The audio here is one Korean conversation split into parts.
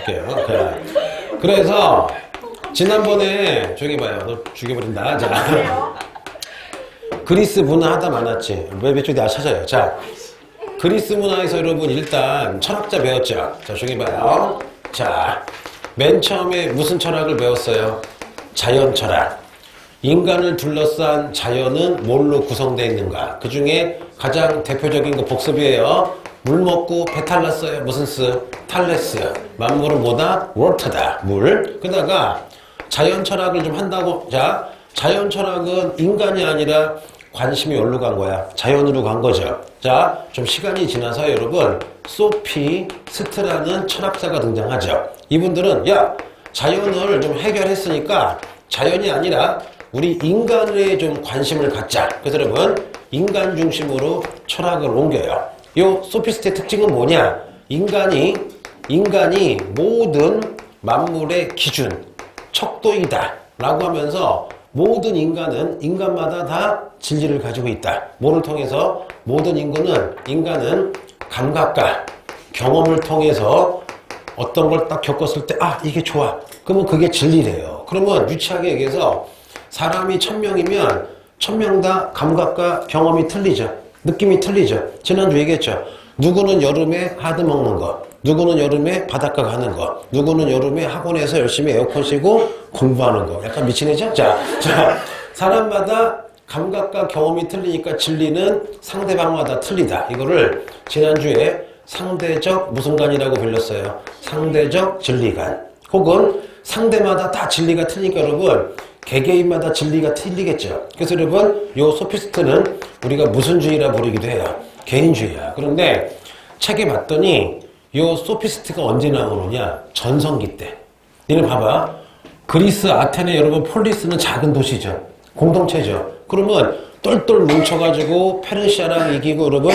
갈게요. 그래서 지난번에 조용히 봐요. 너 죽여버린다. 자, 그리스 문화 하다 많았지. 몇 쪽 내가 찾아요. 자, 그리스 문화에서 여러분 일단 철학자 배웠죠. 자, 조용히 봐요. 자, 맨 처음에 무슨 철학을 배웠어요? 자연 철학. 인간을 둘러싼 자연은 뭘로 구성되어 있는가? 그 중에 가장 대표적인 거 복습이에요. 물 먹고 배탈 났어요. 무슨 스? 탈레스. 만물은 뭐다? 워터다. 물. 그러다가 자연 철학을 좀 한다고. 자, 자연 철학은 인간이 아니라 관심이 어디로 간 거야? 자연으로 간 거죠. 자, 좀 시간이 지나서 여러분 소피스트라는 철학자가 등장하죠. 이분들은 야, 자연을 좀 해결했으니까 자연이 아니라 우리 인간에 좀 관심을 갖자. 그래서 여러분 인간 중심으로 철학을 옮겨요. 요 소피스트의 특징은 뭐냐? 인간이 모든 만물의 기준, 척도이다 라고 하면서 모든 인간은 인간마다 다 진리를 가지고 있다. 뭐를 통해서? 모든 인간은 감각과 경험을 통해서 어떤 걸 딱 겪었을 때 아, 이게 좋아. 그러면 그게 진리래요. 그러면 유치하게 얘기해서 사람이 1000명이면 1000명 다 감각과 경험이 틀리죠. 느낌이 틀리죠. 지난주 얘기했죠. 누구는 여름에 하드 먹는 거, 누구는 여름에 바닷가 가는 거, 누구는 여름에 학원에서 열심히 에어컨 쐬고 공부하는 거. 약간 미친 애죠? 자, 사람마다 감각과 경험이 틀리니까 진리는 상대방마다 틀리다. 이거를 지난주에 상대적 무슨관이라고 불렸어요. 상대적 진리관. 혹은 상대마다 다 진리가 틀리니까 여러분 개개인마다 진리가 틀리겠죠. 그래서 여러분 요 소피스트는 우리가 무슨주의라 부르기도 해요. 개인주의야. 그런데 책에 봤더니 요 소피스트가 언제 나오느냐? 전성기 때. 니네 봐봐. 그리스 아테네 여러분 폴리스는 작은 도시죠. 공동체죠. 그러면 똘똘 뭉쳐가지고 페르시아랑 이기고 여러분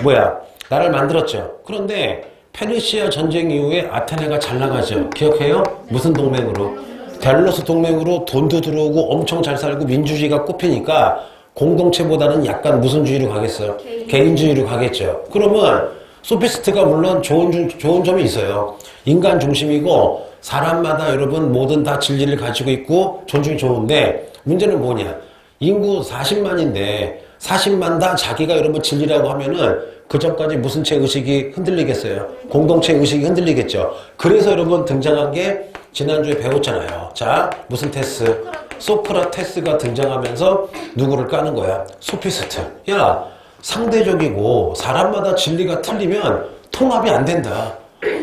뭐야? 나라를 만들었죠. 그런데 페르시아 전쟁 이후에 아테네가 잘 나가죠. 기억해요? 무슨 동맹으로? 델로스 동맹으로 돈도 들어오고 엄청 잘 살고 민주주의가 꼽히니까 공동체보다는 약간 무슨 주의로 가겠어요? 개인주의로 가겠죠. 그러면 소피스트가 물론 좋은 점이 있어요. 인간 중심이고 사람마다 여러분 뭐든 다 진리를 가지고 있고 존중이 좋은데 문제는 뭐냐? 인구 40만인데 40만 다 자기가 여러분 진리라고 하면은 그 전까지 무슨 체 의식이 흔들리겠어요? 공동체 의식이 흔들리겠죠. 그래서 여러분 등장한 게 지난주에 배웠잖아요. 자, 무슨 테스? 소크라테스가 등장하면서 누구를 까는 거야? 소피스트. 야, 상대적이고 사람마다 진리가 틀리면 통합이 안 된다.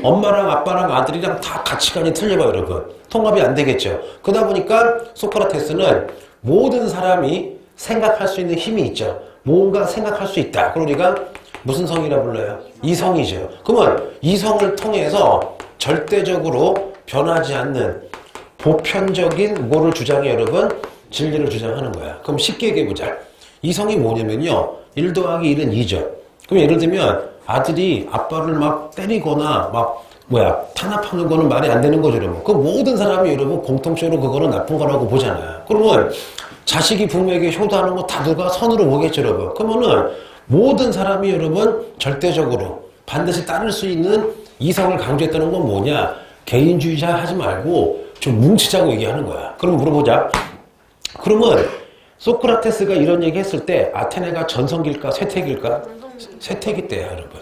엄마랑 아빠랑 아들이랑 다 가치관이 틀려요, 여러분. 통합이 안 되겠죠. 그러다 보니까 소크라테스는 모든 사람이 생각할 수 있는 힘이 있죠. 뭔가 생각할 수 있다. 그러니까 무슨 성이라 불러요? 이성이죠. 그러면 이성을 통해서 절대적으로 변하지 않는 보편적인 뭐를 주장해 여러분? 진리를 주장하는 거야. 그럼 쉽게 얘기해보자. 이성이 뭐냐면요. 1 더하기 1은 2죠. 그럼 예를 들면 아들이 아빠를 막 때리거나 막 탄압하는 거는 말이 안 되는 거죠, 여러분. 그 모든 사람이 여러분 공통적으로 그거는 나쁜 거라고 보잖아요. 그러면 자식이 부모에게 효도하는 거 다 누가 선으로 보겠죠, 여러분. 그러면은 모든 사람이 여러분 절대적으로 반드시 따를 수 있는 이성을 강조했다는 건 뭐냐? 개인주의자 하지 말고 좀 뭉치자고 얘기하는 거야. 그럼 물어보자. 그러면 소크라테스가 이런 얘기 했을 때 아테네가 전성기일까 쇠퇴기일까? 쇠퇴기 때야, 여러분.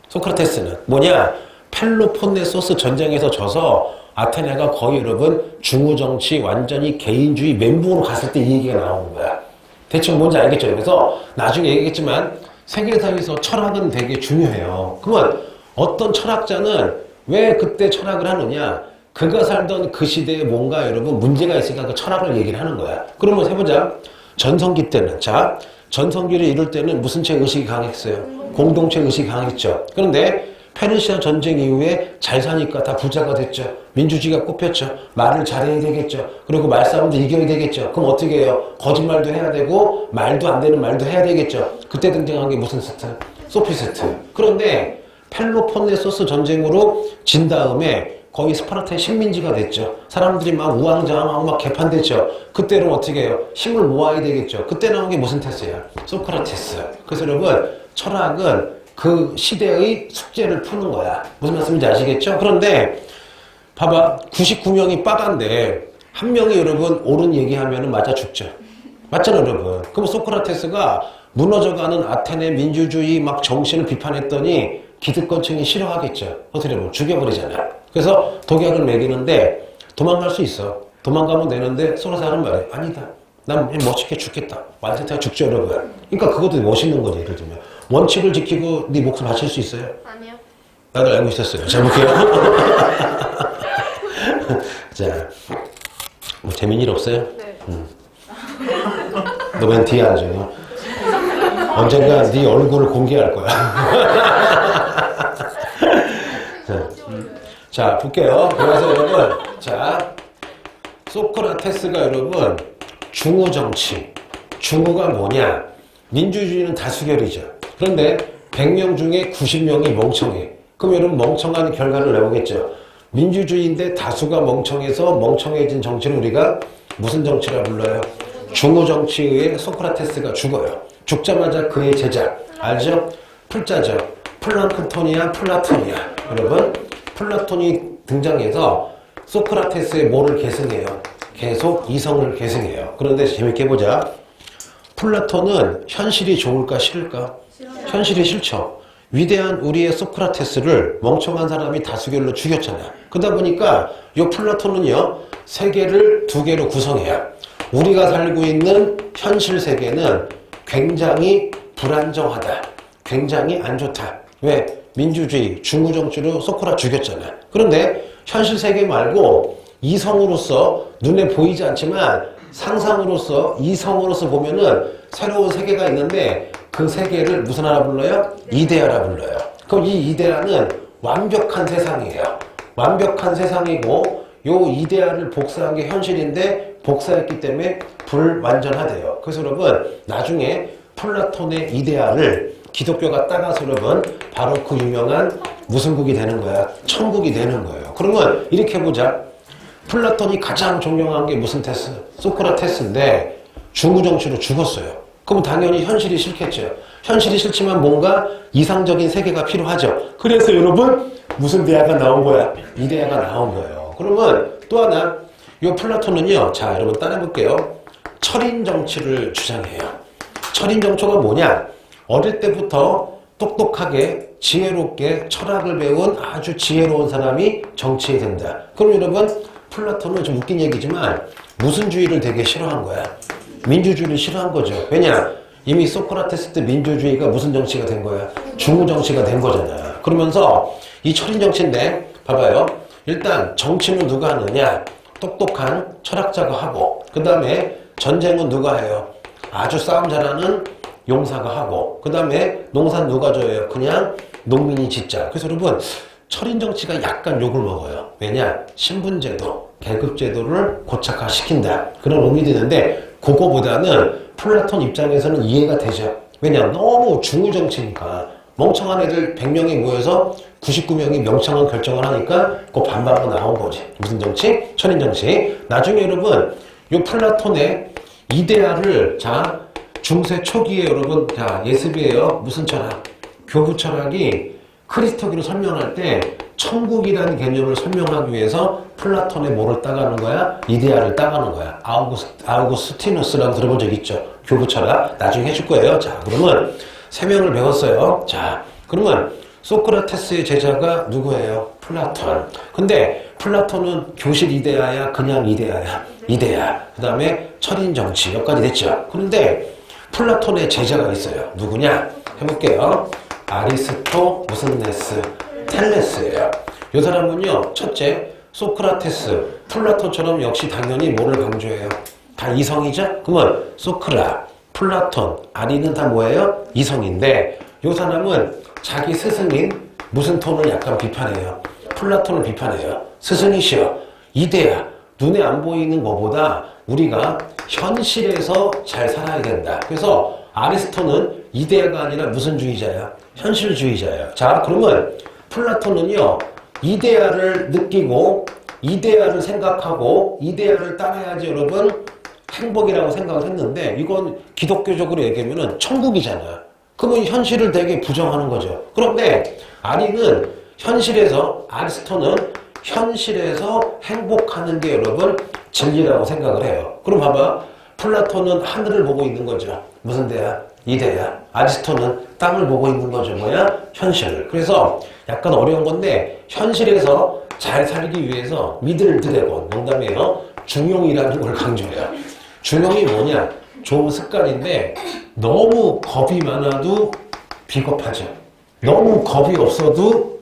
소크라테스는 뭐냐? 펠로폰네소스 전쟁에서 져서 아테네가 거의 여러분 중후정치 완전히 개인주의 멘붕으로 갔을 때 이 얘기가 나오는 거야. 대충 뭔지 알겠죠? 그래서 나중에 얘기했지만 세계사에서 철학은 되게 중요해요. 그러면 어떤 철학자는 왜 그때 철학을 하느냐? 그가 살던 그 시대에 뭔가 여러분 문제가 있으니까 그 철학을 얘기를 하는 거야. 그러면 해보자. 전성기 때는 자, 전성기를 이룰 때는 무슨 체 의식이 강했어요? 공동체 의식이 강했죠. 그런데 페르시아 전쟁 이후에 잘 사니까 다 부자가 됐죠. 민주주의가 꼽혔죠. 말을 잘해야 되겠죠. 그리고 말싸움도 이겨야 되겠죠. 그럼 어떻게 해요? 거짓말도 해야 되고 말도 안 되는 말도 해야 되겠죠. 그때 등장한 게 무슨 스트? 소피스트. 그런데 펠로폰네소스 전쟁으로 진 다음에 거의 스파르타의 식민지가 됐죠. 사람들이 막 우왕좌왕하고 막 개판됐죠. 그때는 어떻게 해요? 힘을 모아야 되겠죠. 그때 나온 게 무슨 테스야? 소크라테스. 그래서 여러분 철학은 그 시대의 숙제를 푸는 거야. 무슨 말씀인지 아시겠죠? 그런데 봐봐. 99명이 빠간데 한 명이 여러분 옳은 얘기하면 맞아 죽죠. 맞잖아 여러분. 그럼 소크라테스가 무너져가는 아테네 민주주의 막 정신을 비판했더니 기득권층이 싫어하겠죠. 어떻게 보면 죽여버리잖아. 그래서 독약을 먹이는데 도망갈 수 있어. 도망가면 되는데 소라사 하는 말이 아니다. 난 멋있게 죽겠다. 완전히 죽죠 여러분. 그러니까 그것도 멋있는 거지. 예를 들면 원칙을 지키고 네 목숨 바칠 수 있어요? 아니요. 나도 알고 있었어요. 잘 볼게요. 자, 뭐 재밌는 일 없어요? 네. 너 맨 뒤에 앉아. 언젠가 네 얼굴을 공개할 거야. 자, 볼게요. 그래서 여러분, 자, 소크라테스가 여러분 중우 정치, 중우가 뭐냐? 민주주의는 다수결이죠. 그런데 100명 중에 90명이 멍청해. 그럼 여러분 멍청한 결과를 내보겠죠. 민주주의인데 다수가 멍청해서 멍청해진 정치를 우리가 무슨 정치라 불러요? 중우 정치에 의해 소크라테스가 죽어요. 죽자마자 그의 제자, 알죠? 풀자죠. 플랑크톤이야, 플라톤이야. 여러분, 플라톤이 등장해서 소크라테스의 뭐를 계승해요? 계속 이성을 계승해요. 그런데 재밌게 보자. 플라톤은 현실이 좋을까 싫을까? 현실이 싫죠. 위대한 우리의 소크라테스를 멍청한 사람이 다수결로 죽였잖아. 그러다 보니까 이 플라톤은요, 세계를 두 개로 구성해요. 우리가 살고 있는 현실 세계는 굉장히 불안정하다. 굉장히 안 좋다. 왜? 민주주의, 중우정치로 소크라 죽였잖아. 그런데 현실 세계 말고 이성으로서 눈에 보이지 않지만 상상으로서 이성으로서 보면은 새로운 세계가 있는데 그 세계를 무슨 하나 불러요? 이데아라 불러요. 그럼 이 이데아는 완벽한 세상이에요. 완벽한 세상이고 요 이데아를 복사한 게 현실인데 복사했기 때문에 불완전하대요. 그래서 여러분 나중에 플라톤의 이데아를 기독교가 따라서 여러분 바로 그 유명한 무슨 국이 되는 거야? 천국이 되는 거예요. 그러면 이렇게 보자. 플라톤이 가장 존경한 게 무슨 테스? 소크라테스인데 중우정치로 죽었어요. 그럼 당연히 현실이 싫겠죠. 현실이 싫지만 뭔가 이상적인 세계가 필요하죠. 그래서 여러분 무슨 대화가 나온 거야? 이 대화가 나온 거예요. 그러면 또 하나 이 플라톤은요. 자 여러분 따라해볼게요. 철인 정치를 주장해요. 철인 정치가 뭐냐? 어릴 때부터 똑똑하게 지혜롭게 철학을 배운 아주 지혜로운 사람이 정치에 된다. 그럼 여러분 플라톤은 좀 웃긴 얘기지만 무슨 주의를 되게 싫어한 거야? 민주주의를 싫어한 거죠. 왜냐? 이미 소크라테스 때 민주주의가 무슨 정치가 된 거야? 중우 정치가 된 거잖아. 그러면서 이 철인 정치인데 봐봐요. 일단 정치는 누가 하느냐? 똑똑한 철학자가 하고 그 다음에 전쟁은 누가 해요? 아주 싸움 잘하는 용사가 하고 그 다음에 농사는 누가 져요? 그냥 농민이 짓자. 그래서 여러분 철인 정치가 약간 욕을 먹어요. 왜냐? 신분제도, 계급제도를 고착화시킨다. 그런 의미도 있는데 그거보다는 플라톤 입장에서는 이해가 되죠. 왜냐? 너무 중우 정치니까 멍청한 애들 100명이 모여서 99명이 명청한 결정을 하니까 그 반박으로 나온 거지. 무슨 정치? 철인 정치. 나중에 여러분 이 플라톤의 이데아를 자 중세 초기에 여러분 자 예습이에요. 무슨 철학? 교부 철학이 크리스토기로 설명할 때 천국이라는 개념을 설명하기 위해서 플라톤의 뭐를 따가는 거야? 이데아를 따가는 거야. 아우구스티누스라고 들어본 적 있죠? 교부 철학 나중에 해줄 거예요. 자 그러면 세 명을 배웠어요. 자 그러면 소크라테스의 제자가 누구예요? 플라톤. 근데 플라톤은 교실 이데아야 그냥 이데아야? 이데아. 그 다음에 철인 정치 여기까지 됐죠. 그런데 플라톤의 제자가 있어요. 누구냐? 해볼게요. 아리스토 무슨 네스? 텔레스예요. 이 사람은요. 첫째 소크라테스, 플라톤처럼 역시 당연히 뭐를 강조해요? 다 이성이죠? 그러면 소크라, 플라톤, 아리는 다 뭐예요? 이성인데 이 사람은 자기 스승인 무슨 톤을 약간 비판해요? 플라톤을 비판해요. 스승이시여 이데아 눈에 안 보이는 것보다 우리가 현실에서 잘 살아야 된다. 그래서 아리스토는 이데아가 아니라 무슨 주의자야? 현실주의자예요. 자 그러면 플라톤은요 이데아를 느끼고 이데아를 생각하고 이데아를 따라야지 여러분 행복이라고 생각을 했는데 이건 기독교적으로 얘기하면 천국이잖아. 그러면 현실을 되게 부정하는 거죠. 그런데 아리는 현실에서 아리스토는 현실에서 행복하는 게 여러분 진리라고 생각을 해요. 그럼 봐봐. 플라톤은 하늘을 보고 있는 거죠. 무슨 대야? 이대야. 아리스토는 땅을 보고 있는 거죠. 뭐야? 현실을. 그래서 약간 어려운 건데 현실에서 잘 살기 위해서 미들 드래곤, 농담이에요. 중용이라는 걸 강조해요. 중용이 뭐냐? 좋은 습관인데 너무 겁이 많아도 비겁하죠. 너무 겁이 없어도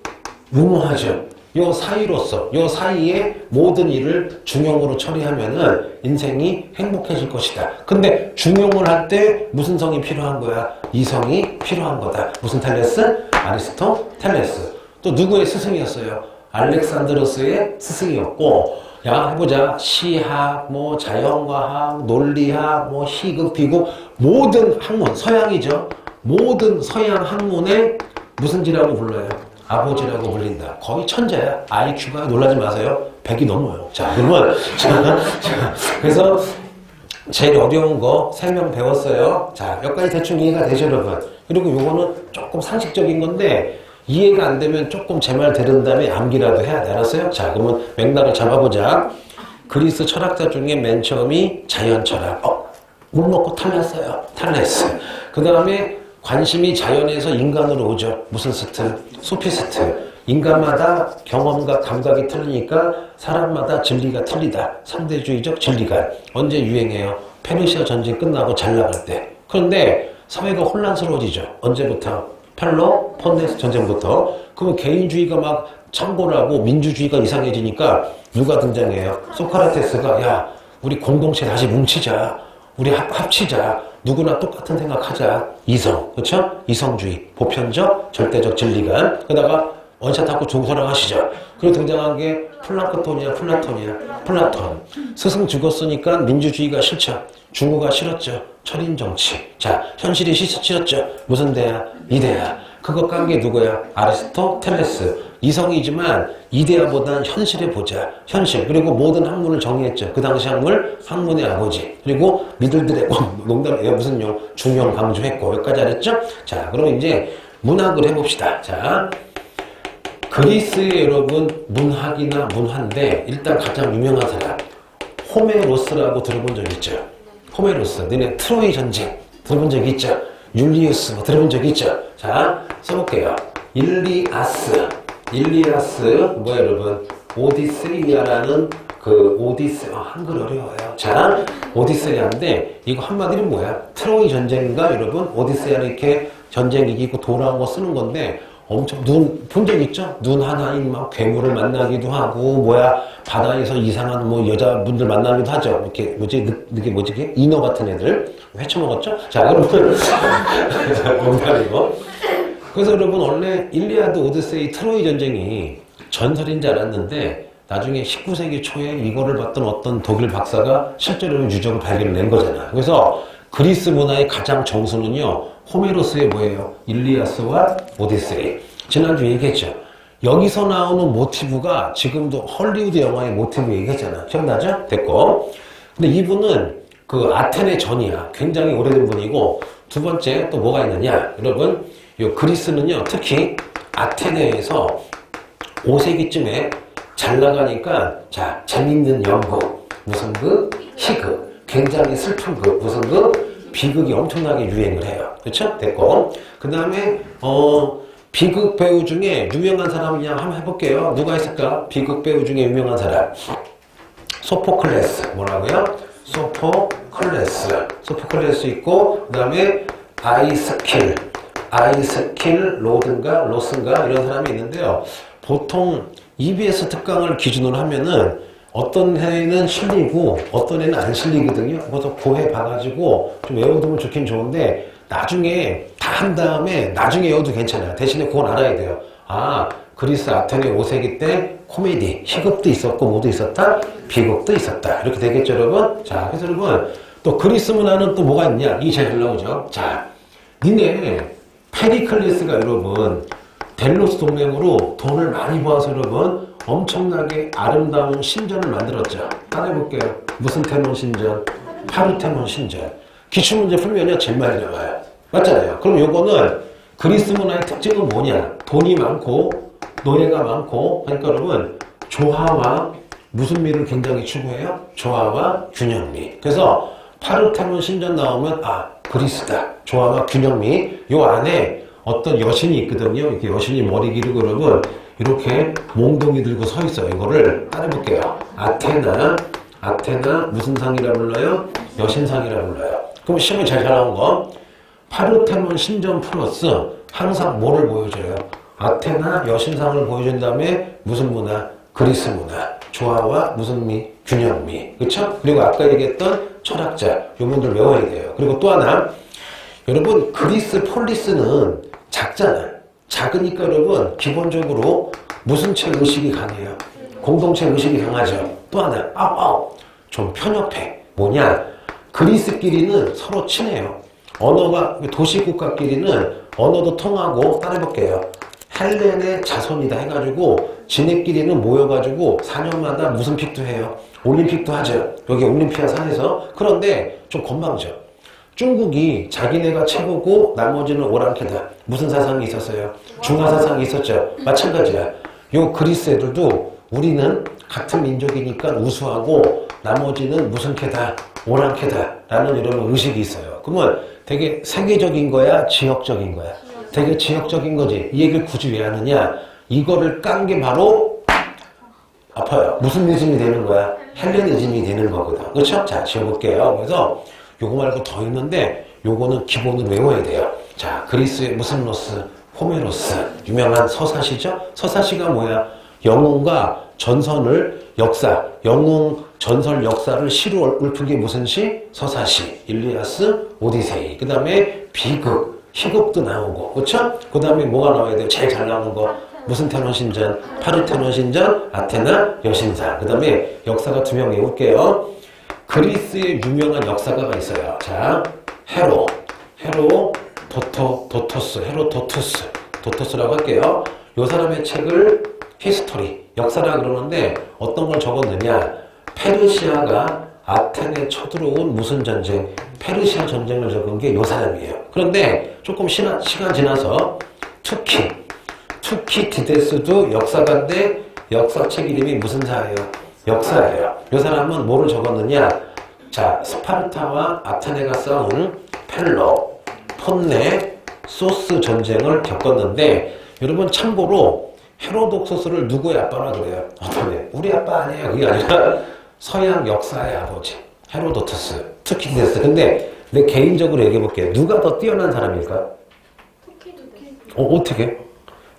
무모하죠. 요 사이로서, 요 사이에 모든 일을 중용으로 처리하면은 인생이 행복해질 것이다. 근데 중용을 할 때 무슨 성이 필요한 거야? 이성이 필요한 거다. 무슨 텔레스? 아리스토텔레스. 또 누구의 스승이었어요? 알렉산드로스의 스승이었고, 야, 해보자. 시학, 뭐, 자연과학, 논리학, 뭐, 희극, 비극, 모든 학문, 서양이죠. 모든 서양 학문에 무슨 지라고 불러요? 아버지라고 불린다. 거의 천재야. IQ가 놀라지 마세요. 100이 넘어요. 자, 그러면, 그래서 제일 어려운 거 3명 배웠어요. 자, 여기까지 대충 이해가 되죠, 여러분? 그리고 요거는 조금 상식적인 건데, 이해가 안 되면 조금 제 말 들은 다음에 암기라도 해야 돼. 알았어요? 자, 그러면 맥락을 잡아보자. 그리스 철학자 중에 맨 처음이 자연 철학. 못 먹고 탈났어요. 탈레스. 그 다음에 관심이 자연에서 인간으로 오죠. 무슨 스트? 소피스트. 인간마다 경험과 감각이 틀리니까 사람마다 진리가 틀리다. 상대주의적 진리관. 언제 유행해요? 페르시아 전쟁 끝나고 잘 나갈 때. 그런데 사회가 혼란스러워지죠. 언제부터? 펠로폰네스 전쟁부터. 그러면 개인주의가 막 창궐하고 민주주의가 이상해지니까 누가 등장해요? 소크라테스가 야, 우리 공동체 다시 뭉치자. 우리 합치자. 누구나 똑같은 생각하자. 이성, 그렇죠? 이성주의, 보편적, 절대적 진리관. 그러다가 원샷하고 종설하시죠. 그리고 등장한 게 플라톤이야. 플라톤. 스승 죽었으니까 민주주의가 싫죠. 중국가 싫었죠. 철인 정치. 자, 현실이 싫었죠. 무슨 대야? 이데아. 그거 깐 게 누구야? 아리스토텔레스. 이성이지만 이데아보단 현실에 보자. 현실. 그리고 모든 학문을 정의했죠. 그 당시 학문의 아버지. 그리고 미들들의 농담이에요. 무슨 용? 중용 강조했고. 여기까지 알았죠? 자, 그럼 이제 문학을 해봅시다. 자, 그리스의 여러분 문학이나 문화인데 일단 가장 유명한 사람 호메로스라고 들어본 적 있죠? 호메로스. 너네 트로이 전쟁 들어본 적 있죠? 율리우스 뭐 들어본 적 있죠? 자, 써볼게요. 일리아스 뭐야 여러분? 오디세이아라는 그 한글 어려워요. 자, 오디세이아인데 이거 한마디로 뭐야? 트로이 전쟁인가 여러분? 오디세이아를 이렇게 전쟁 이기고 돌아온 거 쓰는 건데 엄청 본 적 있죠? 눈 하나인 막 괴물을 만나기도 하고 바다에서 이상한 뭐 여자분들 만나기도 하죠. 이렇게 뭐지 인어 같은 애들 회쳐먹었죠? 자, 여러분 농담이고. 그래서 여러분 원래 일리아드 오디세이 트로이 전쟁이 전설인 줄 알았는데 나중에 19세기 초에 이거를 봤던 어떤 독일 박사가 실제로 유적을 발견을 낸 거잖아. 그래서 그리스 문화의 가장 정수는요, 호메로스의 뭐예요? 일리아스와 오디세이. 지난주 얘기했죠. 여기서 나오는 모티브가 지금도 헐리우드 영화의 모티브 얘기했잖아. 기억나죠? 됐고. 근데 이분은 그 아테네 전이야. 굉장히 오래된 분이고, 두 번째 또 뭐가 있느냐? 여러분, 요 그리스는요, 특히 아테네에서 5세기쯤에 잘 나가니까, 자, 재밌는 연극, 무슨 희극, 굉장히 슬픈 무슨 비극이 엄청나게 유행을 해요. 그렇죠? 됐고. 그 다음에 비극 배우 중에 유명한 사람 그냥 한번 해볼게요. 누가 있을까? 비극 배우 중에 유명한 사람. 소포클레스. 뭐라고요? 소포클레스 있고, 그 다음에 아이스킬 로스인가 이런 사람이 있는데요. 보통 EBS 특강을 기준으로 하면은 어떤 해는 실리고 어떤 해는 안 실리거든요. 그것도 고해 봐가지고 좀 외워두면 좋긴 좋은데 나중에 다 한 다음에 나중에 외워도 괜찮아요. 대신에 그건 알아야 돼요. 아, 그리스 아테네 5세기 때 코미디, 희극도 있었고 뭐도 있었다? 비극도 있었다. 이렇게 되겠죠, 여러분? 자, 그래서 여러분 또 그리스 문화는 또 뭐가 있냐? 이게 제일 나오죠. 자, 니네 페리클레스가 여러분 델로스 동맹으로 돈을 많이 모아서 여러분 엄청나게 아름다운 신전을 만들었죠. 따라해볼게요. 무슨 테논 신전? 파르테논 신전. 기출문제 풀면요 제일 많이 나와요. 맞잖아요. 그럼 요거는 그리스 문화의 특징은 뭐냐? 돈이 많고 노예가 많고, 그러니까 여러분 조화와 무슨 미를 굉장히 추구해요? 조화와 균형미. 그래서 파르테논 신전 나오면 그리스다. 조화와 균형미. 요 안에 어떤 여신이 있거든요. 이렇게 여신이 머리 기르고 여러분 이렇게 몽둥이 들고 서 있어요. 이거를 따라해볼게요. 아테나 무슨 상이라 불러요? 여신상이라 불러요. 그럼 시험에 잘 나온 거 파르테논 신전 플러스 항상 뭐를 보여줘요? 아테나 여신상을 보여준 다음에 무슨 문화? 그리스 문화. 조화와 무슨 미? 균형미. 그쵸? 그리고 아까 얘기했던 철학자. 요분들 외워야 돼요. 그리고 또 하나 여러분 그리스 폴리스는 작잖아요. 작으니까 여러분 기본적으로 무슨 체 의식이 강해요? 공동체 의식이 강하죠. 또 하나 좀 편협해. 뭐냐? 그리스끼리는 서로 친해요. 언어가 도시국가끼리는 언어도 통하고 따라해볼게요. 헬렌의 자손이다 해가지고 지네끼리는 모여가지고 4년마다 무슨 픽도 해요? 올림픽도 하죠. 여기 올림피아 산에서. 그런데 좀 건방져. 중국이 자기네가 최고고 나머지는 오랑캐다. 무슨 사상이 있었어요? 중화 사상이 있었죠. 마찬가지야. 요 그리스 애들도 우리는 같은 민족이니까 우수하고 나머지는 무슨 캐다? 오랑캐다. 라는 이런 의식이 있어요. 그러면 되게 세계적인 거야? 지역적인 거야? 되게 지역적인 거지. 이 얘기를 굳이 왜 하느냐? 이거를 깐 게 바로 아파요. 무슨 이즘이 되는 거야? 헬레니즘이 되는 거거든. 그렇죠? 자, 지어볼게요. 그래서 요거 말고 더 있는데 요거는 기본으로 외워야 돼요. 자, 그리스의 무슨 로스? 호메로스. 유명한 서사시죠? 서사시가 뭐야? 영웅과 전선을 영웅 전설 역사를 시로 읊은 게 무슨 시? 서사시. 일리아스, 오디세이. 그 다음에 비극, 희극도 나오고. 그렇죠? 그 다음에 뭐가 나와야 돼요? 제일 잘 나오는 거. 무슨 테논 신전? 파르테논 신전, 아테나 여신상. 그 다음에 역사가 두 명 외울게요. 그리스의 유명한 역사가가 있어요. 자, 도토스라고 할게요. 요 사람의 책을 히스토리, 역사라 그러는데 어떤 걸 적었느냐? 페르시아가 아테네에 쳐들어온 무슨 전쟁? 페르시아 전쟁을 적은 게 요 사람이에요. 그런데 조금 시간 지나서 투키디데스도 역사가인데 역사책 이름이 무슨 사예요? 역사예요. 이 사람은 뭐를 적었느냐? 자, 스파르타와 아테네가 싸운 펠로, 폰네, 소스 전쟁을 겪었는데 여러분 참고로 헤로독소스를 누구의 아빠라 그래요? 우리 아빠 아니에요. 그게 아니라 서양 역사의 아버지 헤로도투스, 투키디데스. 근데 내 개인적으로 얘기해볼게요. 누가 더 뛰어난 사람일까? 어떻게?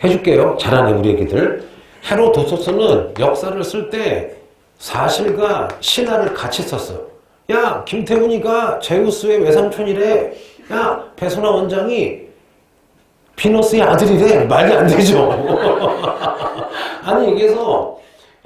해줄게요. 잘하네 우리 애기들. 헤로도토스는 역사를 쓸 때 사실과 신화를 같이 썼어. 야, 김태훈이가 제우스의 외삼촌이래. 야, 배소나 원장이 비너스의 아들이래. 말이 안 되죠. 아니, 여기서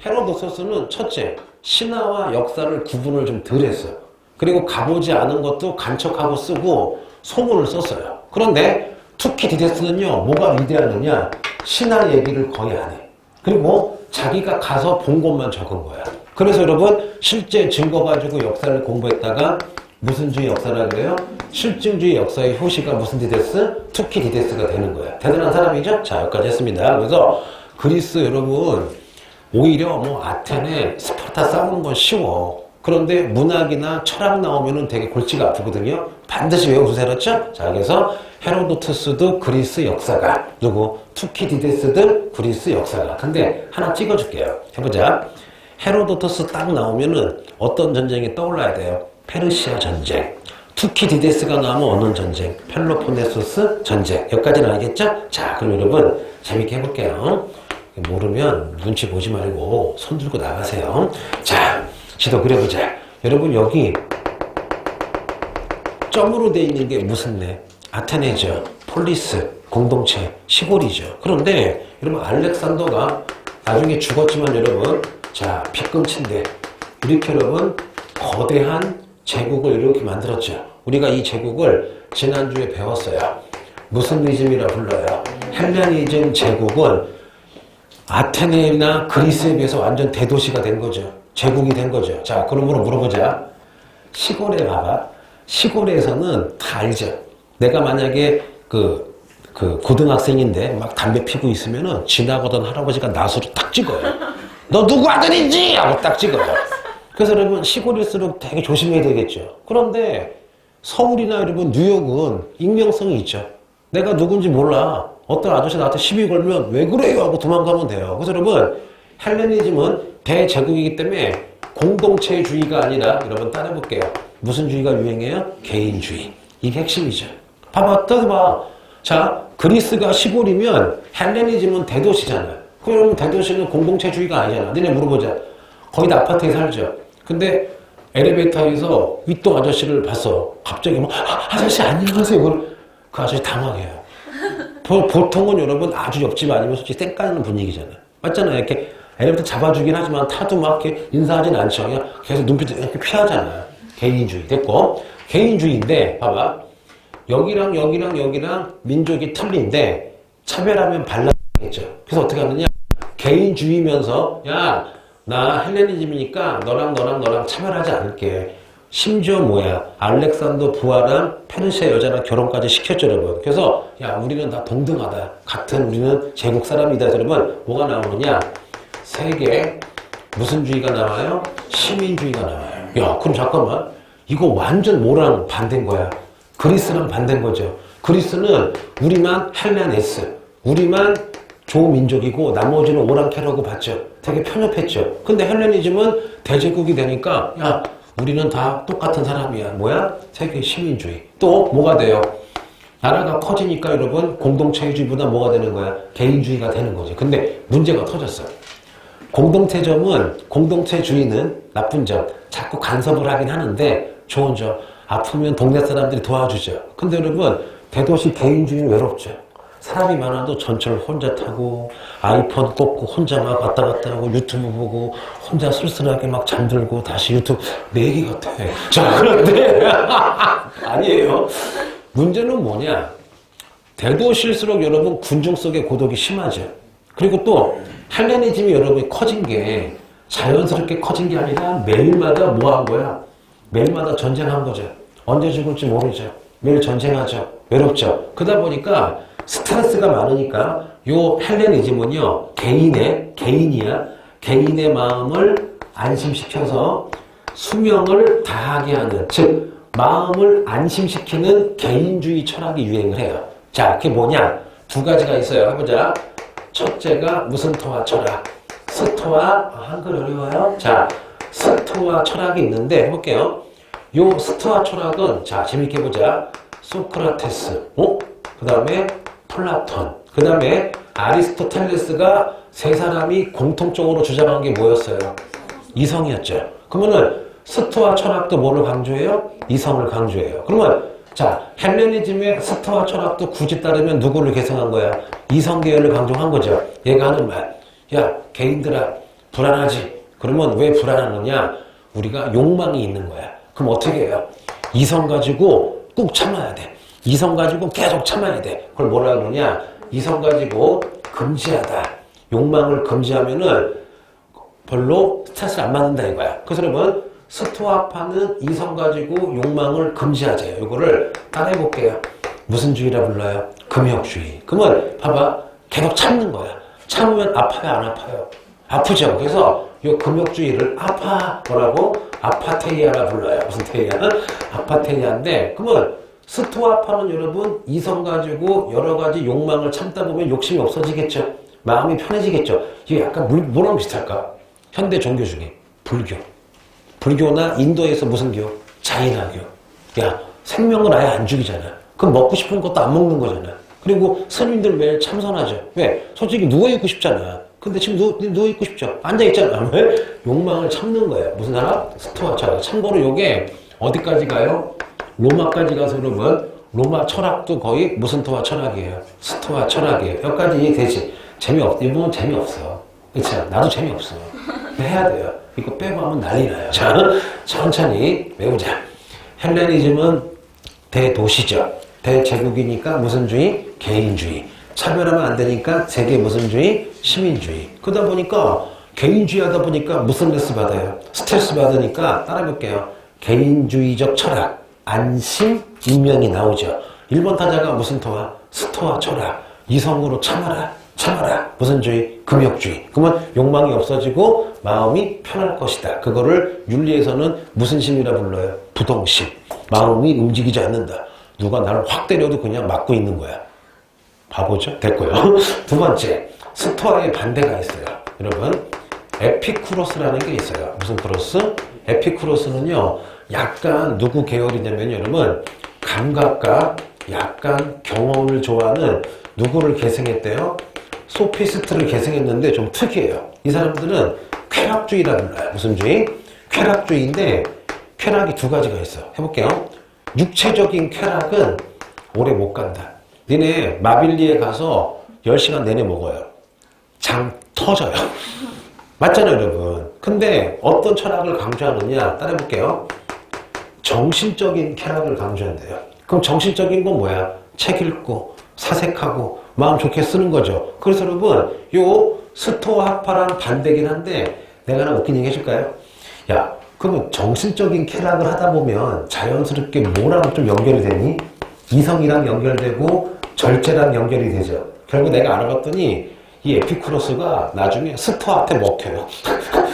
헤로도토스는 첫째, 신화와 역사를 구분을 좀 덜 했어요. 그리고 가보지 않은 것도 간척하고 쓰고 소문을 썼어요. 그런데 투키디데스는요, 뭐가 위대하느냐? 신화 얘기를 거의 안 해. 그리고 자기가 가서 본 것만 적은 거야. 그래서 여러분, 실제 증거 가지고 역사를 공부했다가 무슨 주의 역사라 그래요? 실증주의 역사의 효시가 무슨 디데스? 투키디데스가 되는 거야. 대단한 사람이죠? 자, 여기까지 했습니다. 그래서 그리스 여러분, 오히려 뭐 아테네, 스파르타 싸우는 건 쉬워. 그런데 문학이나 철학 나오면은 되게 골치가 아프거든요. 반드시 외워두세요. 그렇죠? 자, 그래서 헤로도투스도 그리스 역사가, 누구? 투키디데스도 그리스 역사가. 근데 하나 찍어줄게요. 해보자. 헤로도투스 딱 나오면은 어떤 전쟁이 떠올라야 돼요? 페르시아 전쟁. 투키디데스가 나오면 어느 전쟁? 펠로폰네소스 전쟁. 여기까지는 알겠죠? 자, 그럼 여러분 재밌게 해볼게요. 모르면 눈치 보지 말고 손 들고 나가세요. 자, 지도 그려보자. 여러분 여기 점으로 돼 있는 게 무슨 내? 아테네죠. 폴리스, 공동체, 시골이죠. 그런데 여러분 알렉산더가 나중에 죽었지만 여러분, 자, 빗금친데 이렇게 여러분 거대한 제국을 이렇게 만들었죠. 우리가 이 제국을 지난주에 배웠어요. 무슨 이즘이라 불러요? 헬레니즘 제국은 아테네나 그리스에 비해서 완전 대도시가 된 거죠. 제국이 된 거죠. 자, 그러므로 물어보자. 시골에 봐봐. 시골에서는 다 알죠. 내가 만약에 그 고등학생인데 막 담배 피고 있으면은 지나가던 할아버지가 나수로 딱 찍어요. 너 누구 아들인지! 하고 딱 찍어요. 그래서 여러분 시골일수록 되게 조심해야 되겠죠. 그런데 서울이나 여러분 뉴욕은 익명성이 있죠. 내가 누군지 몰라. 어떤 아저씨 나한테 시비 걸면 왜 그래요? 하고 도망가면 돼요. 그래서 여러분 헬레니즘은 대제국이기 때문에 공동체주의가 아니라 여러분 따라해볼게요. 무슨 주의가 유행해요? 개인주의. 이게 핵심이죠. 봐봐, 따져봐. 자, 그리스가 시골이면 헬레니즘은 대도시잖아요. 그럼 대도시는 공동체주의가 아니잖아. 니네 물어보자. 거의 다 아파트에 살죠. 근데 엘리베이터에서 윗동 아저씨를 봤어. 갑자기 막 아저씨 안녕하세요. 그 아저씨 당황해요. 보통은 여러분 아주 옆집 아니면 솔직히 쌩까는 분위기잖아요. 맞잖아요. 이렇게 엘리베이터 잡아주긴 하지만 타도 막 이렇게 인사하진 않죠. 그냥 계속 눈빛을 이렇게 피하잖아요. 개인주의. 됐고. 개인주의인데, 봐봐. 여기랑 민족이 틀린데, 차별하면 발라겠죠. 그래서 어떻게 하느냐? 개인주의면서, 야, 나 헬레니즘이니까 너랑 차별하지 않을게. 심지어 뭐야? 알렉산더 부하랑 페르시아 여자랑 결혼까지 시켰죠, 여러분. 그래서, 야, 우리는 다 동등하다. 같은 우리는 제국 사람이다. 여러분, 뭐가 나오느냐? 세계, 무슨 주의가 나와요? 시민주의가 나와요. 야, 그럼 잠깐만. 이거 완전 뭐랑 반대인 거야? 그리스랑 반대인 거죠. 그리스는 우리만 헬레네스, 우리만 조민족이고 나머지는 오랑캐라고 봤죠. 되게 편협했죠. 근데 헬레니즘은 대제국이 되니까 야, 우리는 다 똑같은 사람이야. 뭐야? 세계 시민주의. 또 뭐가 돼요? 나라가 커지니까 여러분 공동체주의보다 뭐가 되는 거야? 개인주의가 되는 거지. 근데 문제가 터졌어요. 공동체주의는 나쁜 점, 자꾸 간섭을 하긴 하는데 좋은 점, 아프면 동네 사람들이 도와주죠. 근데 여러분, 대도시 개인주의는 외롭죠. 사람이 많아도 전철 혼자 타고, 아이폰 꽂고, 혼자 막 왔다 갔다 하고, 유튜브 보고, 혼자 쓸쓸하게 막 잠들고, 다시 유튜브, 내 얘기 같아. 자, 그런데, 아니에요. 문제는 뭐냐? 대도시일수록 여러분, 군중 속의 고독이 심하죠. 그리고 또, 헬레니즘이 여러분이 커진 게 자연스럽게 커진 게 아니라 매일마다 뭐 한 거야? 매일마다 전쟁한 거죠. 언제 죽을지 모르죠. 매일 전쟁하죠. 외롭죠. 그러다 보니까 스트레스가 많으니까 요 헬레니즘은요, 개인의 마음을 안심시켜서 수명을 다하게 하는, 즉, 마음을 안심시키는 개인주의 철학이 유행을 해요. 자, 그게 뭐냐? 두 가지가 있어요. 해보자. 첫째가 무슨 토와 철학? 스토아, 한글 어려워요? 자, 스토아 철학이 있는데, 해볼게요. 요 스토아 철학은, 자, 재밌게 보자. 소크라테스, 그 다음에 플라톤, 그 다음에 아리스토텔레스가 세 사람이 공통적으로 주장한 게 뭐였어요? 이성이었죠. 그러면은, 스토아 철학도 뭐를 강조해요? 이성을 강조해요. 그러면, 자, 헬레니즘의 스토아 철학도 굳이 따르면 누구를 계승한 거야? 이성 계열을 강조한 거죠. 얘가 하는 말. 야, 개인들아, 불안하지? 그러면 왜 불안하느냐? 우리가 욕망이 있는 거야. 그럼 어떻게 해요? 이성 가지고 꾹 참아야 돼. 이성 가지고 계속 참아야 돼. 그걸 뭐라 그러냐? 이성 가지고 금지하다. 욕망을 금지하면은 별로 스트레스를 안 받는다 이거야. 그래서 여러분, 스토아파는 이성 가지고 욕망을 금지하세요. 이거를 따라해볼게요. 무슨 주의라 불러요? 금욕주의. 그러면 봐봐. 계속 참는 거야. 참으면 아파요? 안 아파요? 아프죠? 그래서 이 금욕주의를 뭐라고? 아파테이아라 불러요. 무슨 테이아는? 아파테이아인데 그러면 스토아파는 여러분 이성 가지고 여러 가지 욕망을 참다 보면 욕심이 없어지겠죠? 마음이 편해지겠죠? 이게 약간 뭐랑 비슷할까? 현대 종교 중에 불교. 불교나 인도에서 무슨 교? 자인화교. 야, 생명을 아예 안 죽이잖아. 그럼 먹고 싶은 것도 안 먹는 거잖아. 그리고 스님들 매일 참선하죠. 왜? 솔직히 누워있고 싶잖아. 근데 지금 누워있고 싶죠? 앉아있잖아. 왜? 욕망을 참는 거예요. 무슨 사람? 스토아 철학. 참고로 요게 어디까지 가요? 로마까지 가서 그러면 로마 철학도 거의 무슨 토아 철학이에요? 스토아 철학이에요. 여기까지 이해되지? 이 부분 재미없어. 그치? 나도 재미없어. 해야 돼요. 이거 빼고 하면 난리 나요. 자, 천천히 외우자. 헬레니즘은 대도시죠. 대제국이니까 무슨 주의? 개인주의. 차별하면 안 되니까 세계 무슨 주의? 시민주의. 그러다 보니까 개인주의 하다 보니까 무슨 스트레스 받아요? 스트레스 받으니까 따라해볼게요. 개인주의적 철학, 안심, 인명이 나오죠. 1번 타자가 무슨 토와? 스토아 철학. 이성으로 참아라. 참아라. 무슨 주의? 금욕주의. 그러면 욕망이 없어지고 마음이 편할 것이다. 그거를 윤리에서는 무슨 심이라 불러요? 부동심. 마음이 움직이지 않는다. 누가 나를 확 때려도 그냥 맞고 있는 거야. 바보죠? 됐고요. 두 번째, 스토아의 반대가 있어요. 여러분, 에피쿠로스라는 게 있어요. 무슨 쿠로스? 에피쿠로스는요, 약간 누구 계열이냐면 여러분, 감각과 약간 경험을 좋아하는 누구를 계승했대요? 소피스트를 계승했는데 좀 특이해요. 이 사람들은 쾌락주의라 불러요. 무슨 주의? 쾌락주의인데 쾌락이 두 가지가 있어. 해볼게요. 육체적인 쾌락은 오래 못 간다. 니네 마빌리에 가서 10시간 내내 먹어요. 장 터져요. 맞잖아요, 여러분. 근데 어떤 철학을 강조하느냐? 따라해볼게요. 정신적인 쾌락을 강조한대요. 그럼 정신적인 건 뭐야? 책 읽고 사색하고 마음 좋게 쓰는 거죠. 그래서 여러분, 요 스토아 학파랑 반대긴 한데 내가 하나 웃긴 얘기 해줄까요? 야, 그러면 정신적인 쾌락을 하다 보면 자연스럽게 뭐랑 좀 연결이 되니? 이성이랑 연결되고 절제랑 연결이 되죠. 결국 내가 알아봤더니 이 에피쿠로스가 나중에 스토아한테 먹혀요.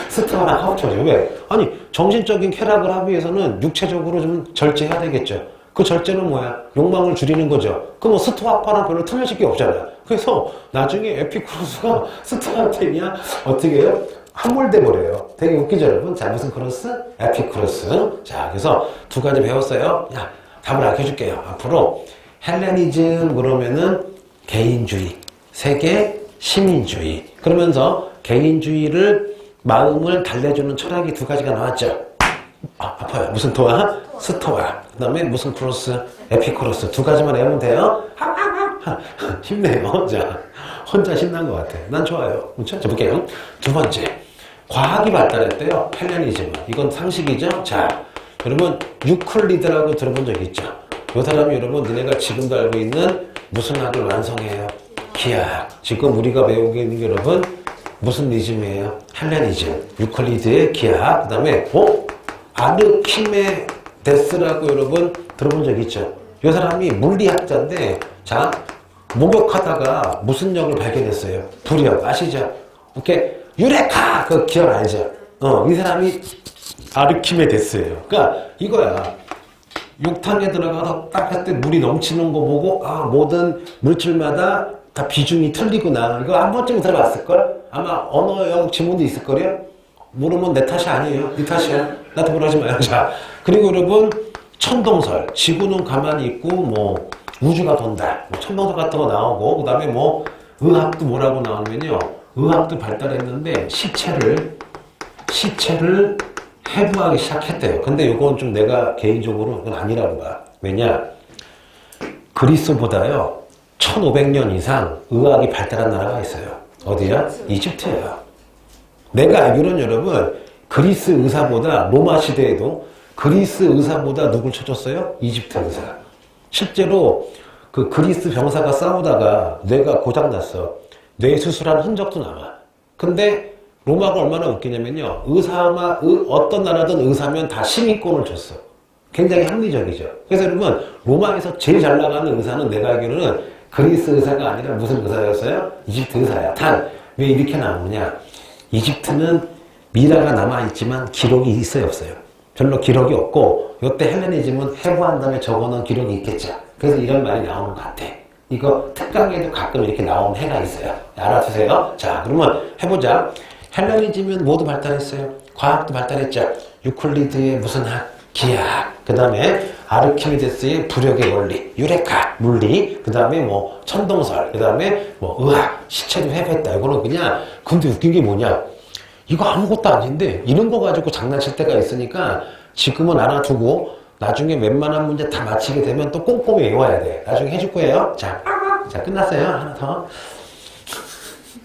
스토아랑 합쳐져요. 왜? 아니, 정신적인 쾌락을 하기 위해서는 육체적으로 좀 절제해야 되겠죠. 그 절제는 뭐야? 욕망을 줄이는 거죠. 그럼 스토아파랑 별로 틀려질 게 없잖아요. 그래서 나중에 에피쿠로스가 스토아한테 그냥 어떻게 해요? 함몰돼 버려요. 되게 웃기죠, 여러분? 자, 무슨 크로스? 에피쿠로스. 자, 그래서 두 가지 배웠어요. 야, 답을 알려줄게요. 앞으로 헬레니즘 그러면은 개인주의, 세계 시민주의. 그러면서 개인주의를 마음을 달래주는 철학이 두 가지가 나왔죠. 아파요. 무슨 토아? 스토아. 그 다음에 무슨 크로스? 에피쿠로스. 두 가지만 외우면 돼요. 힘내요. 자, 혼자 신난 것 같아. 난 좋아요. 그렇죠? 자, 볼게요. 두 번째. 과학이 발달했대요. 헬레니즘은. 이건 상식이죠? 자, 여러분, 유클리드라고 들어본 적 있죠? 이 사람이 여러분, 너네가 지금도 알고 있는 무슨 학을 완성해요? 기하학. 지금 우리가 배우고 있는 게 여러분, 무슨 리즘이에요? 헬레니즘. 유클리드의 기하학. 그 다음에, 아르키메데스라고 여러분 들어본 적 있죠? 이 사람이 물리학자인데, 자, 목욕하다가 무슨 역을 발견했어요? 불역. 아시죠? 이렇게, 유레카! 그 기억 알죠? 이 사람이 아르키메데스예요. 그러니까 이거야. 욕탕에 들어가서 딱 할 때 물이 넘치는 거 보고, 모든 물질마다 다 비중이 틀리구나. 이거 한 번쯤 들어봤을걸? 아마 언어형 지문도 있을걸요? 모르면 내 탓이 아니에요. 네 탓이야. 나한테 뭐라 하지 마요. 자, 그리고 여러분, 천동설. 지구는 가만히 있고, 뭐, 우주가 돈다. 뭐 천동설 같은 거 나오고, 그 다음에 뭐, 의학도 뭐라고 나오면요. 의학도 발달했는데, 시체를 해부하기 시작했대요. 근데 이건 좀 내가 개인적으로 그건 아니라고 봐. 왜냐? 그리스보다요, 1500년 이상 의학이 발달한 나라가 있어요. 어디야? 이집트예요. 내가 알기로는 여러분, 그리스 의사보다 로마 시대에도 그리스 의사보다 누굴 쳐줬어요? 이집트 의사. 실제로 그 그리스 병사가 싸우다가 뇌가 고장났어. 뇌 수술한 흔적도 남아. 근데 로마가 얼마나 웃기냐면요. 어떤 나라든 의사면 다 시민권을 줬어. 굉장히 합리적이죠. 그래서 여러분, 로마에서 제일 잘 나가는 의사는 내가 알기로는 그리스 의사가 아니라 무슨 의사였어요? 이집트 의사야. 단, 왜 이렇게 나오느냐? 이집트는 미라가 남아있지만 기록이 있어요, 없어요? 별로 기록이 없고, 요때 헬레니즘은 해부한 다음에 적어놓은 기록이 있겠죠. 그래서 이런 말이 나오는 것 같아. 이거 특강에도 가끔 이렇게 나오는 해가 있어요. 알아두세요. 자, 그러면 해보자. 헬레니즘은 모두 발달했어요. 과학도 발달했죠. 유클리드의 무슨 학? 기하학. 그 다음에 아르키메데스의 부력의 원리, 유레카, 물리. 그 다음에 뭐 천동설. 그 다음에 뭐 의학, 시체도 해부했다. 이거는 그냥. 근데 웃긴 게 뭐냐? 이거 아무것도 아닌데 이런 거 가지고 장난칠 때가 있으니까 지금은 알아두고 나중에 웬만한 문제 다 맞히게 되면 또 꼼꼼히 외워야 돼. 나중에 해줄 거예요. 자, 끝났어요. 하나 더.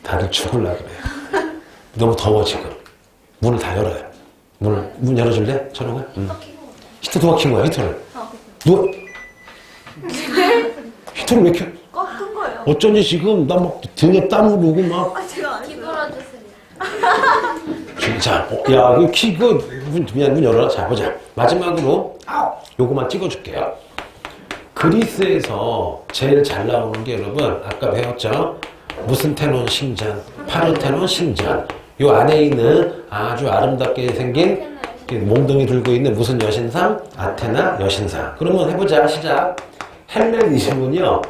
다들 죽을라 그래요. 너무 더워 지금. 문을 다 열어요. 문 열어줄래? 저녁에? 히터 누가 킨 거야, 히터를? 누가? 히터를 왜 켜? 끈 거예요. 어쩐지 지금 나 막 등에 땀 흐르고 막. 제가 안 했어요. 자, 야, 문 열어라. 자, 보자. 마지막으로 요거만 찍어줄게요. 그리스에서 제일 잘 나오는 게 여러분, 아까 배웠죠? 무슨 테논 신전, 파르테논 신전. 요 안에 있는 아주 아름답게 생긴 몽둥이 들고 있는 무슨 여신상? 아테나 여신상. 그러면 해보자. 시작. 헬레니즘은요,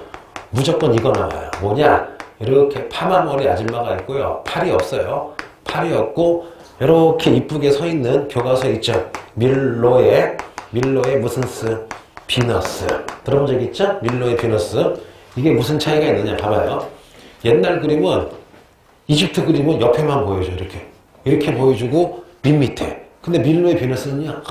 무조건 이거 나와요. 뭐냐? 이렇게 파마머리 아줌마가 있고요. 팔이 없어요. 팔이 없고, 이렇게 이쁘게 서 있는 교과서에 있죠. 밀로의 무슨 스? 비너스. 들어본 적 있죠? 밀로의 비너스. 이게 무슨 차이가 있느냐? 봐봐요. 옛날 그림은, 이집트 그림은 옆에만 보여줘. 이렇게 보여주고, 밑에. 근데 밀로의 비너스는요,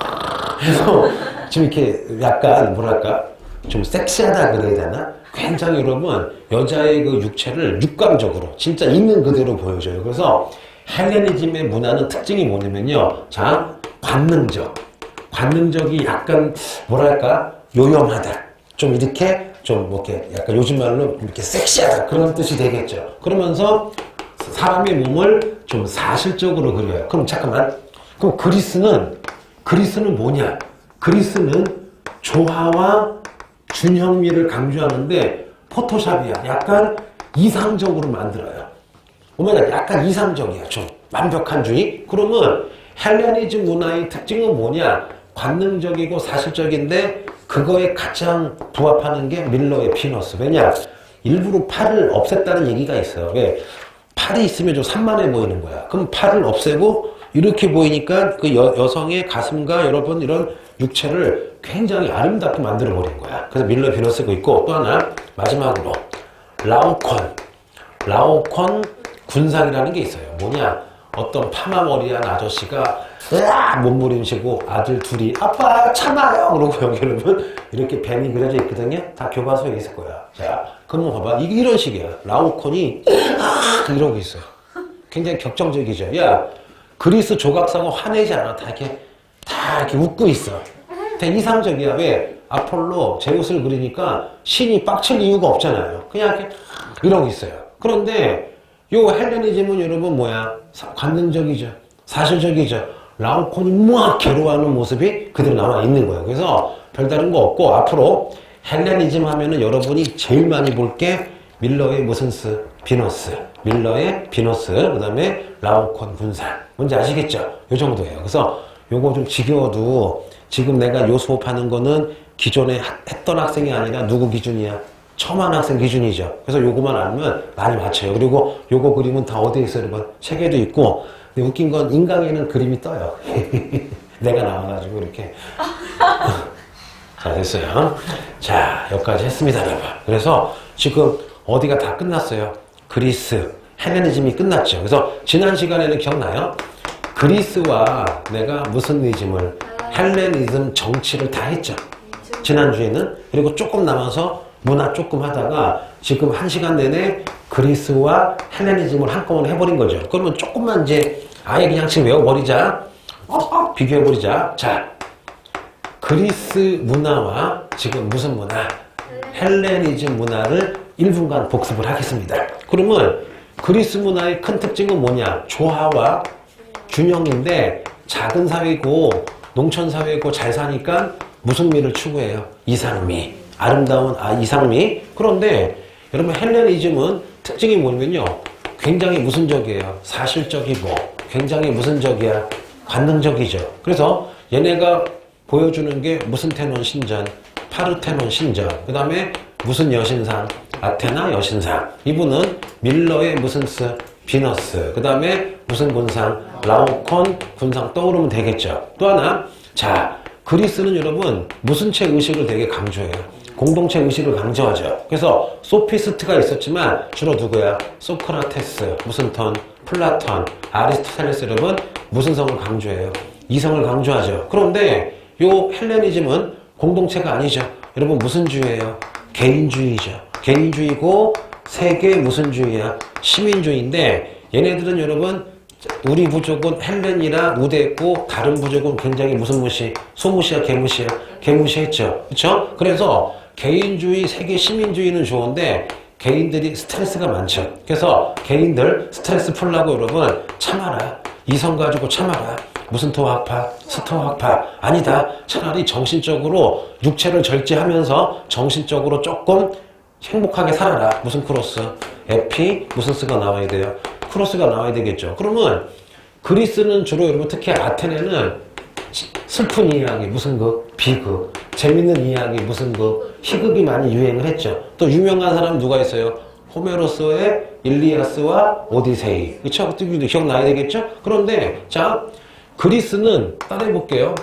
그래서 지금 이렇게 약간, 뭐랄까, 좀 섹시하다 그래야 되나? 굉장히 여러분, 여자의 그 육체를 육감적으로, 진짜 있는 그대로 보여줘요. 그래서 헬레니즘의 문화는 특징이 뭐냐면요. 자, 관능적이 약간, 뭐랄까, 요염하다. 좀 이렇게, 이렇게 약간 요즘 말로 이렇게 섹시하다. 그런 뜻이 되겠죠. 그러면서 사람의 몸을 좀 사실적으로 그려요. 그럼 잠깐만. 그럼 그리스는 뭐냐? 그리스는 조화와 균형미를 강조하는데 포토샵이야. 약간 이상적으로 만들어요. 보면 약간 이상적이야. 좀 완벽한주의. 그러면 헬레니즘 문화의 특징은 뭐냐? 관능적이고 사실적인데 그거에 가장 부합하는 게 밀러의 피너스. 왜냐? 일부러 팔을 없앴다는 얘기가 있어요. 왜? 팔이 있으면 좀 산만해 보이는 거야. 그럼 팔을 없애고 이렇게 보이니까 그 여성의 가슴과 여러분 이런 육체를 굉장히 아름답게 만들어 버린 거야. 그래서 밀러 비너스가 있고 또 하나 마지막으로 라오콘 군상이라는 게 있어요. 뭐냐? 어떤 파마머리한 아저씨가 으악 몸부림치고 아들 둘이 아빠 참아요 그러고 여기 여러분 이렇게 뱀이 그려져 있거든요. 다 교과서에 있을 거야. 자, 그럼 봐봐. 이런 식이야. 라오콘이 이러고 있어요. 굉장히 격정적이죠. 야, 그리스 조각상은 화내지 않아. 다 이렇게 웃고 있어. 되게 이상적이야. 왜? 아폴로 제우스를 그리니까 신이 빡칠 이유가 없잖아요. 그냥 이렇게 이러고 있어요. 그런데 요 헬레니즘은 여러분 뭐야? 관능적이죠. 사실적이죠. 라오콘이 막 괴로워하는 모습이 그대로 남아 있는 거예요. 그래서 별다른 거 없고 앞으로 헬레니즘 하면은 여러분이 제일 많이 볼 게 밀러의 무슨 스? 비너스. 밀러의 비너스. 그 다음에 라오콘 군상. 뭔지 아시겠죠? 요 정도예요. 그래서 요거 좀 지겨워도 지금 내가 요 수업하는 거는 기존에 했던 학생이 아니라 누구 기준이야? 처음 하는 학생 기준이죠. 그래서 요거만 알면 많이 맞춰요. 그리고 요거 그림은 다 어디에 있어요, 여러분? 책에도 있고. 근데 웃긴 건 인강에는 그림이 떠요. 내가 나와가지고 이렇게. 자, 됐어요. 자, 여기까지 했습니다, 여러분. 그래서 지금 어디가 다 끝났어요. 그리스, 헬레니즘이 끝났죠. 그래서 지난 시간에는 기억나요? 그리스와 내가 무슨 니즘을, 헬레니즘 정치를 다 했죠. 지난주에는. 그리고 조금 남아서 문화 조금 하다가 지금 1시간 내내 그리스와 헬레니즘을 한꺼번에 해버린 거죠. 그러면 조금만 이제 아예 그냥 지금 외워버리자. 비교해버리자. 자, 그리스 문화와 지금 무슨 문화? 헬레니즘 문화를 1분간 복습을 하겠습니다. 그러면 그리스 문화의 큰 특징은 뭐냐? 조화와 균형인데 작은 사회고 농촌 사회고 잘 사니까 무슨 미를 추구해요? 이상미. 아름다운 이상미. 그런데 여러분 헬레니즘은 특징이 뭐냐면요. 굉장히 무슨적이에요. 사실적이고 굉장히 무슨적이야. 관능적이죠. 그래서 얘네가 보여주는 게 무슨 테논 신전, 파르테논 신전, 그 다음에 무슨 여신상, 아테나 여신상. 이분은 밀러의 무슨 스, 비너스. 그 다음에 무슨 군상, 라오콘 군상 떠오르면 되겠죠. 또 하나, 자, 그리스는 여러분 무슨 체 의식을 되게 강조해요. 공동체 의식을 강조하죠. 그래서 소피스트가 있었지만 주로 누구야? 소크라테스, 무슨 턴, 플라톤, 아리스토텔레스 여러분 무슨 성을 강조해요? 이성을 강조하죠. 그런데 요 헬레니즘은 공동체가 아니죠. 여러분 무슨 주의예요? 개인주의죠. 개인주의고 세계 무슨 주의야? 시민주의인데 얘네들은 여러분 우리 부족은 헬렌이라 우대했고 다른 부족은 굉장히 무슨 무시? 소무시야 개무시야? 개무시했죠. 그렇죠? 그래서 개인주의, 세계 시민주의는 좋은데 개인들이 스트레스가 많죠. 그래서 개인들 스트레스 풀라고 여러분 참아라. 이성 가지고 참아라. 무슨 토학파? 스토학파? 아니다. 차라리 정신적으로 육체를 절제하면서 정신적으로 조금 행복하게 살아라. 무슨 크로스? 에피 무슨 스가 나와야 돼요? 크로스가 나와야 되겠죠. 그러면 그리스는 주로 여러분 특히 아테네는 슬픈 이야기 무슨 극? 비극. 재밌는 이야기 무슨 극? 희극이 많이 유행을 했죠. 또 유명한 사람 누가 있어요? 호메로스의 일리아스와 오디세이. 그쵸? 기억나야 되겠죠? 그런데 자 그리스는 따라해볼게요.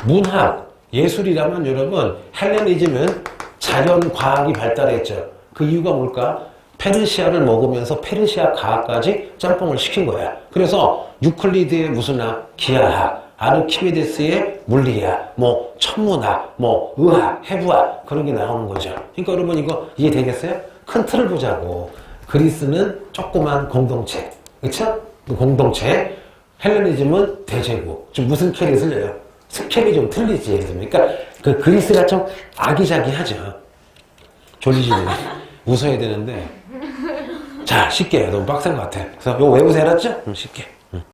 문학, 예술이라면 여러분 헬레니즘은 자연 과학이 발달했죠. 그 이유가 뭘까? 페르시아를 먹으면서 페르시아 과학까지 짬뽕을 시킨 거야. 그래서 유클리드의 무슨 학? 기하학, 아르키메데스의 물리학, 뭐 천문학, 뭐 의학, 해부학 그런 게 나오는 거죠. 그러니까 여러분 이거 이해되겠어요? 큰 틀을 보자고. 그리스는 조그만 공동체, 그쵸? 그 공동체. 헬레니즘은 대제국. 좀 무슨 켈이 틀려요? 스케일이 좀 틀리지. 그러니까 그 그리스가 좀 아기자기하죠. 졸리지. 웃어야 되는데. 자, 쉽게. 너무 빡센 것 같아. 그래서 이거 외우세요, 알았죠? 쉽게.